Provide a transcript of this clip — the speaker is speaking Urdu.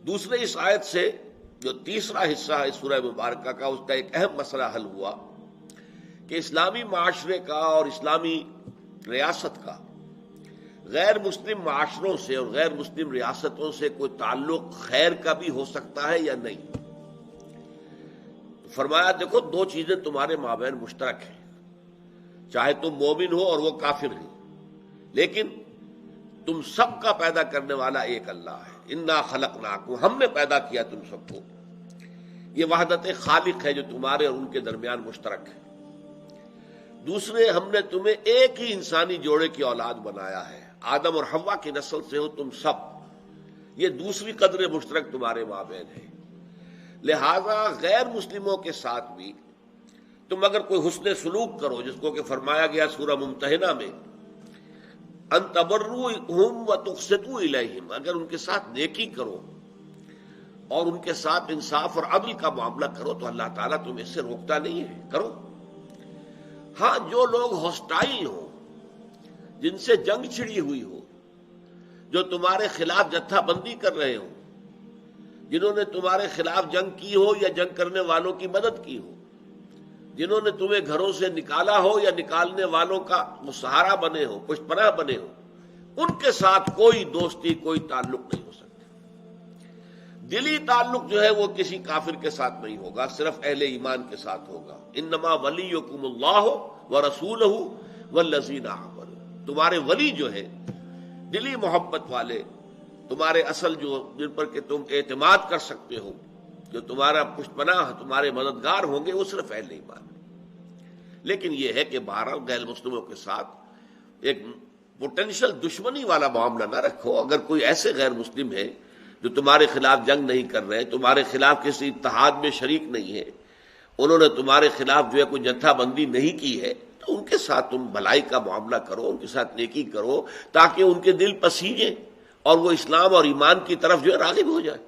دوسرے اس آیت سے جو تیسرا حصہ ہے سورہ مبارکہ کا، اس کا ایک اہم مسئلہ حل ہوا کہ اسلامی معاشرے کا اور اسلامی ریاست کا غیر مسلم معاشروں سے اور غیر مسلم ریاستوں سے کوئی تعلق خیر کا بھی ہو سکتا ہے یا نہیں۔ فرمایا دیکھو دو چیزیں تمہارے مابین مشترک ہیں، چاہے تم مومن ہو اور وہ کافر ہیں، لیکن تم سب کا پیدا کرنے والا ایک اللہ ہے۔ انا خلقناکم، ہم نے پیدا کیا تم سب کو۔ یہ وحدت خالق ہے جو تمہارے اور ان کے درمیان مشترک ہے۔ دوسرے، ہم نے تمہیں ایک ہی انسانی جوڑے کی اولاد بنایا ہے، آدم اور حوا کی نسل سے ہو تم سب۔ یہ دوسری قدر مشترک تمہارے مابین ہے۔ لہذا غیر مسلموں کے ساتھ بھی تم اگر کوئی حسن سلوک کرو، جس کو کہ فرمایا گیا سورہ ممتحنہ میں ان تبروہم وتقسطوا الیہم، اگر ان کے ساتھ نیکی کرو اور ان کے ساتھ انصاف اور عدل کا معاملہ کرو تو اللہ تعالیٰ تمہیں اس سے روکتا نہیں ہے، کرو۔ ہاں، جو لوگ ہاسٹائل ہوں، جن سے جنگ چھڑی ہوئی ہو، جو تمہارے خلاف جتھا بندی کر رہے ہوں، جنہوں نے تمہارے خلاف جنگ کی ہو یا جنگ کرنے والوں کی مدد کی ہو، جنہوں نے تمہیں گھروں سے نکالا ہو یا نکالنے والوں کا سہارا بنے ہو، پشت پناہ بنے ہو، ان کے ساتھ کوئی دوستی، کوئی تعلق نہیں ہو سکتا۔ دلی تعلق جو ہے وہ کسی کافر کے ساتھ نہیں ہوگا، صرف اہل ایمان کے ساتھ ہوگا۔ انما ولیکم اللہ ورسولہ والذین آمنوا، تمہارے ولی جو ہے دلی محبت والے، تمہارے اصل جو جن پر کہ تم اعتماد کر سکتے ہو، جو تمہارا پشت پناہ، تمہارے مددگار ہوں گے، وہ صرف اہل ایمان۔ لیکن یہ ہے کہ بہرحال غیر مسلموں کے ساتھ ایک پوٹینشل دشمنی والا معاملہ نہ رکھو۔ اگر کوئی ایسے غیر مسلم ہے جو تمہارے خلاف جنگ نہیں کر رہے، تمہارے خلاف کسی اتحاد میں شریک نہیں ہے، انہوں نے تمہارے خلاف جو ہے کوئی جتھا بندی نہیں کی ہے، تو ان کے ساتھ تم بھلائی کا معاملہ کرو، ان کے ساتھ نیکی کرو، تاکہ ان کے دل پسیجیں اور وہ اسلام اور ایمان کی طرف جو ہے راغب ہو جائے۔